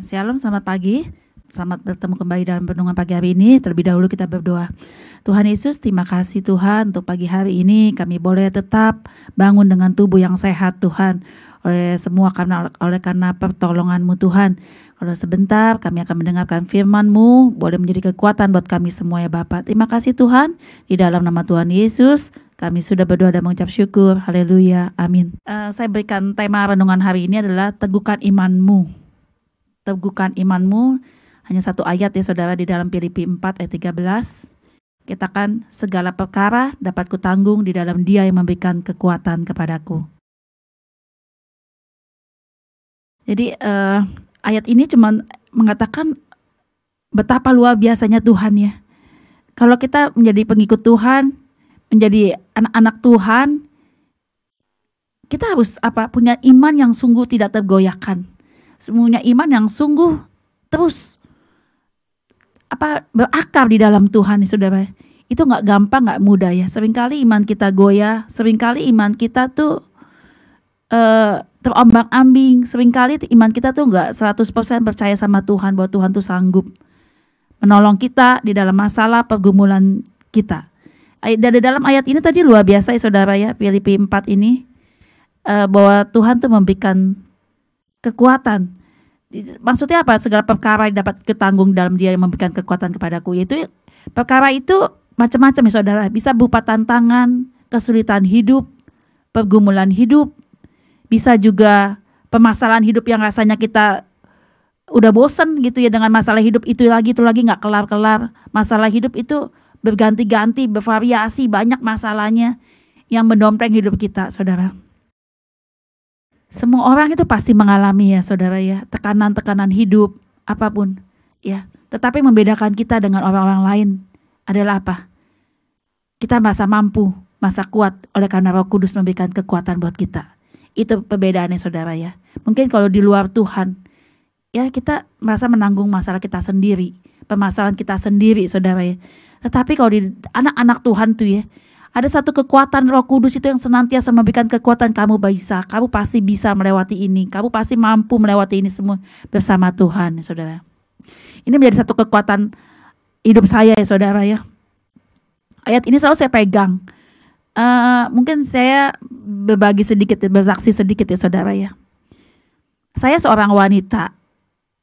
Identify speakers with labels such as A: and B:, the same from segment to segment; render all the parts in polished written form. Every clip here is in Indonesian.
A: Shalom, selamat pagi. Selamat bertemu kembali dalam renungan pagi hari ini. Terlebih dahulu kita berdoa. Tuhan Yesus, terima kasih Tuhan untuk pagi hari ini kami boleh tetap bangun dengan tubuh yang sehat Tuhan. Oleh karena pertolongan-Mu Tuhan. Kalau sebentar kami akan mendengarkan firman-Mu, boleh menjadi kekuatan buat kami semua ya Bapak. Terima kasih Tuhan, di dalam nama Tuhan Yesus kami sudah berdoa dan mengucap syukur. Haleluya, amin. Saya berikan tema renungan hari ini adalah teguhkan iman-Mu. Teguhkan iman-Mu, hanya satu ayat ya saudara di dalam Filipi 4 ayat 13. Katakan, segala perkara dapat kutanggung di dalam Dia yang memberikan kekuatan kepadaku. Jadi ayat ini cuma mengatakan betapa luar biasanya Tuhan ya. Kalau kita menjadi pengikut Tuhan, menjadi anak-anak Tuhan, kita harus punya iman yang sungguh tidak tergoyahkan. Semuanya iman yang sungguh terus berakar di dalam Tuhan ya saudara. Itu gak gampang, gak mudah ya. Seringkali iman kita goyah, seringkali iman kita tuh terombang-ambing, seringkali iman kita tuh gak 100% percaya sama Tuhan bahwa Tuhan tuh sanggup menolong kita di dalam masalah pergumulan kita. Dari dalam ayat ini tadi luar biasa ya saudara ya, Filipi 4 ini bahwa Tuhan tuh memberikan kekuatan. Maksudnya apa? Segala perkara dapat ketanggung dalam Dia yang memberikan kekuatan kepadaku. Yaitu perkara itu macam-macam ya saudara. Bisa berupa tantangan, kesulitan hidup, pergumulan hidup. Bisa juga permasalahan hidup yang rasanya kita udah bosen gitu ya dengan masalah hidup itu lagi gak kelar-kelar. Masalah hidup itu berganti-ganti, bervariasi, banyak masalahnya yang mendompleng hidup kita saudara. Semua orang itu pasti mengalami ya saudara ya, tekanan-tekanan hidup apapun ya. Tetapi membedakan kita dengan orang-orang lain adalah apa? Kita merasa mampu, merasa kuat oleh karena Roh Kudus memberikan kekuatan buat kita. Itu perbedaannya saudara ya. Mungkin kalau di luar Tuhan ya kita merasa menanggung masalah kita sendiri, permasalahan kita sendiri saudara ya. Tetapi kalau di anak-anak Tuhan tuh ya, ada satu kekuatan Roh Kudus itu yang senantiasa memberikan kekuatan. Kamu pasti bisa melewati ini. Kamu pasti mampu melewati ini semua bersama Tuhan, ya, saudara. Ini menjadi satu kekuatan hidup saya ya saudara ya. Ayat ini selalu saya pegang. Mungkin saya berbagi sedikit, bersaksi sedikit ya saudara ya. Saya seorang wanita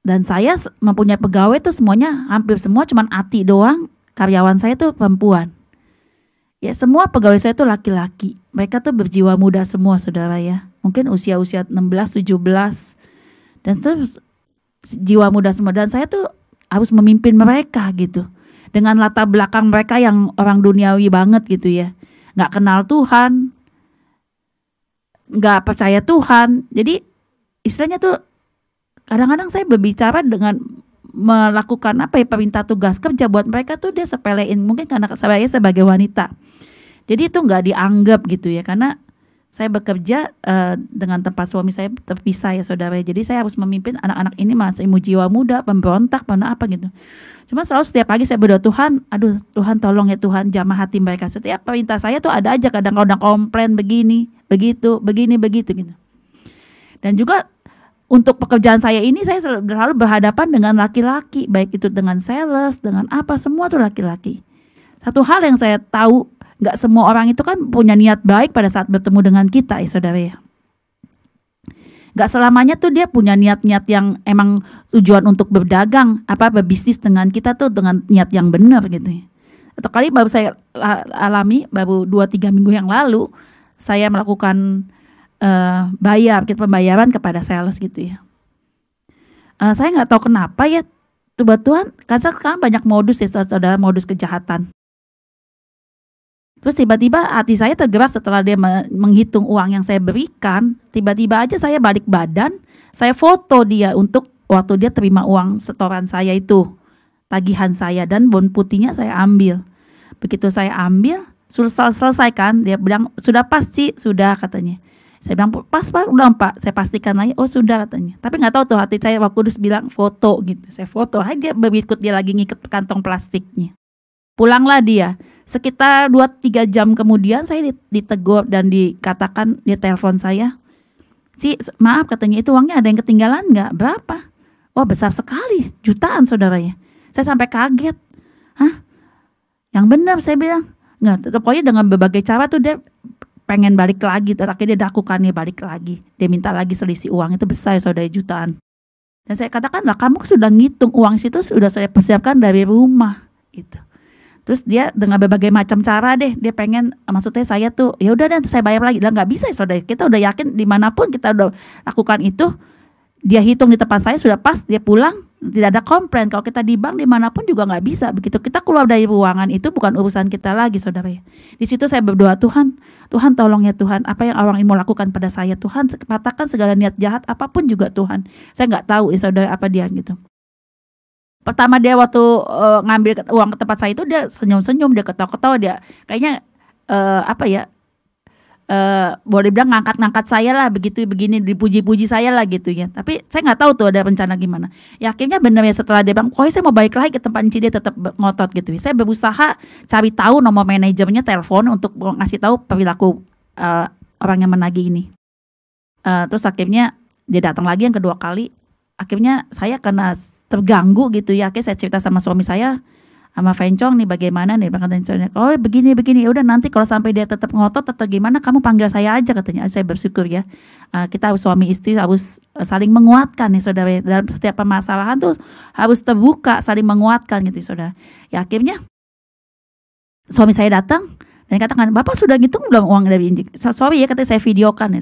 A: dan saya mempunyai pegawai tuh semuanya, hampir semua cuman Ati doang. Karyawan saya tuh perempuan. Ya semua pegawai saya itu laki-laki. Mereka tuh berjiwa muda semua saudara ya. Mungkin usia-usia 16, 17. Dan terus jiwa muda semua. Dan saya tuh harus memimpin mereka gitu. Dengan latar belakang mereka yang orang duniawi banget gitu ya. Gak kenal Tuhan. Gak percaya Tuhan. Jadi istilahnya tuh kadang-kadang saya berbicara dengan melakukan perintah tugas kerja buat mereka tuh dia sepelein. Mungkin karena saya sebagai wanita. Jadi itu nggak dianggap gitu ya, karena saya bekerja dengan tempat suami saya terpisah ya saudara. Jadi saya harus memimpin anak-anak ini masih jiwa muda, pemberontak, apa gitu. Cuma selalu setiap pagi saya berdoa, Tuhan, Tuhan tolong ya Tuhan, jamah hati mereka. Setiap perintah saya tuh ada aja kadang-kadang komplain begini, begitu gitu. Dan juga untuk pekerjaan saya ini saya selalu berhadapan dengan laki-laki, baik itu dengan sales, dengan semua tuh laki-laki. Satu hal yang saya tahu, gak semua orang itu kan punya niat baik pada saat bertemu dengan kita ya saudara ya. Gak selamanya tuh dia punya niat-niat yang emang tujuan untuk berdagang, berbisnis dengan kita tuh dengan niat yang benar gitu ya. Atau kali baru saya alami, baru 2-3 minggu yang lalu, saya melakukan pembayaran kepada sales gitu ya. Saya gak tahu kenapa ya, Tuhan, kan sekarang banyak modus ya saudara, modus kejahatan. Terus tiba-tiba hati saya tergerak setelah dia menghitung uang yang saya berikan. Tiba-tiba aja saya balik badan, saya foto dia untuk waktu dia terima uang setoran saya itu, tagihan saya, dan bon putihnya saya ambil. Begitu saya ambil, selesai kan, dia bilang sudah pasti, sudah katanya. Saya bilang pas Pak, udah Pak, saya pastikan lagi, oh sudah katanya. Tapi nggak tahu tuh hati saya waktu Kudus bilang foto gitu, saya foto aja, berikut dia lagi ngikat kantong plastiknya. Pulanglah dia. Sekitar 2-3 jam kemudian saya ditegur dan dikatakan, dia telepon saya, maaf katanya, itu uangnya ada yang ketinggalan nggak? Berapa? Wah besar sekali, jutaan saudara ya. Saya sampai kaget. Hah? Yang benar saya bilang. Nggak, pokoknya dengan berbagai cara tuh dia pengen balik lagi. Akhirnya dia lakukannya balik lagi. Dia minta lagi selisih uang, itu besar saudara, jutaan. Dan saya katakan lah, kamu sudah ngitung uang situ sudah saya persiapkan dari rumah gitu. Terus dia dengan berbagai macam cara deh, dia pengen, maksudnya saya tuh ya udah deh saya bayar lagi. Lah nggak bisa ya saudara, kita udah yakin dimanapun kita udah lakukan itu, dia hitung di tempat saya sudah pas, dia pulang tidak ada komplain. Kalau kita di bank dimanapun juga nggak bisa begitu. Kita keluar dari ruangan itu bukan urusan kita lagi saudara ya. Di situ saya berdoa, Tuhan tolong ya Tuhan, apa yang orang ini mau lakukan pada saya Tuhan, katakan segala niat jahat apapun juga Tuhan. Saya nggak tahu ya saudara apa dia gitu. Pertama dia waktu ngambil uang ke tempat saya itu dia senyum-senyum, dia ketawa-ketawa, dia kayaknya boleh bilang ngangkat-ngangkat saya lah begitu, begini dipuji-puji saya lah gitu ya. Tapi saya nggak tahu tuh ada rencana gimana. Ya akhirnya benar ya setelah dia bilang, saya mau balik lagi ke tempat Inci, dia tetap ngotot gitu. Saya berusaha cari tahu nomor manajernya, telepon untuk ngasih tahu perilaku orang yang menagih ini. Terus akhirnya dia datang lagi yang kedua kali. Akhirnya saya karena terganggu gitu ya, akhirnya saya cerita sama suami saya, sama Fencong nih bagaimana nih, katanya, oh begini, ya udah nanti kalau sampai dia tetap ngotot atau gimana kamu panggil saya aja katanya. Saya bersyukur ya, kita suami istri harus saling menguatkan nih saudara, dalam setiap permasalahan tuh harus terbuka, saling menguatkan gitu saudara. Ya akhirnya suami saya datang dan katakan, Bapak sudah ngitung belum uang dari Injik? Sorry ya, katanya saya videokan.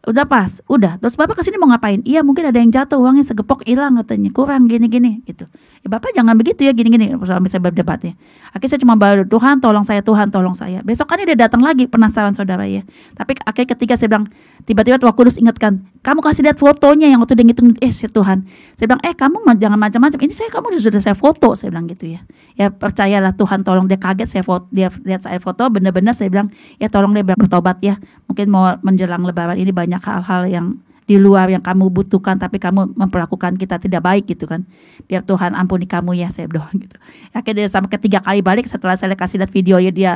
A: Udah pas, udah. Terus Bapak kesini mau ngapain? Iya mungkin ada yang jatuh, uangnya segepok hilang katanya, kurang gini-gini gitu. Ya Bapak jangan begitu ya, gini-gini. Suami saya berdebatnya. Akhirnya saya cuma baru, Tuhan tolong saya. Besokannya dia datang lagi, penasaran saudara ya. Tapi akhirnya ketika saya bilang, tiba-tiba Roh Kudus ingatkan, kamu kasih lihat fotonya yang waktu dia ngitung, Tuhan. Saya bilang, kamu jangan macam-macam, ini kamu sudah saya foto, saya bilang gitu ya. Ya percayalah Tuhan tolong, dia kaget, dia lihat saya foto, benar-benar saya bilang, ya tolong dia bertobat ya. Mungkin mau menjelang lebaran ini banyak hal-hal yang di luar yang kamu butuhkan, tapi kamu memperlakukan kita tidak baik gitu kan. Biar Tuhan ampuni kamu ya, saya doa gitu. Akhirnya dia sampai ketiga kali balik setelah saya kasih lihat videonya, dia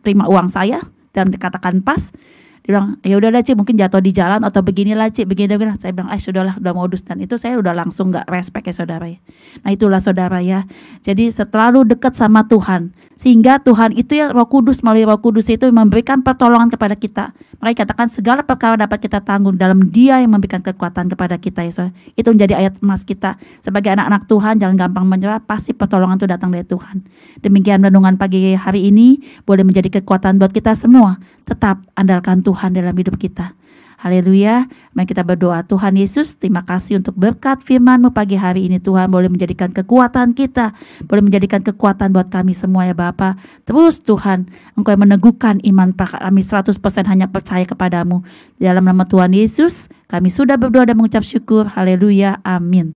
A: terima uang saya dan dikatakan pas. Dia bilang, ya udahlah Cik, mungkin jatuh di jalan atau beginilah Cik, begini. Saya bilang, sudahlah, udah modus. Dan itu saya udah langsung gak respect ya saudara ya. Nah itulah saudara ya. Jadi selalu dekat sama Tuhan, sehingga Tuhan itu ya, Roh Kudus, melalui Roh Kudus itu memberikan pertolongan kepada kita. Mereka katakan segala perkara dapat kita tanggung dalam Dia yang memberikan kekuatan kepada kita ya saudara. Itu menjadi ayat emas kita. Sebagai anak-anak Tuhan jangan gampang menyerah, pasti pertolongan itu datang dari Tuhan. Demikian renungan pagi hari ini, boleh menjadi kekuatan buat kita semua. Tetap andalkan Tuhan dalam hidup kita. Haleluya. Mari kita berdoa. Tuhan Yesus, terima kasih untuk berkat firman-Mu pagi hari ini. Tuhan boleh menjadikan kekuatan kita, boleh menjadikan kekuatan buat kami semua ya Bapa. Terus Tuhan, Engkau yang meneguhkan iman kami 100% hanya percaya kepadamu. Dalam nama Tuhan Yesus, kami sudah berdoa dan mengucap syukur. Haleluya. Amin.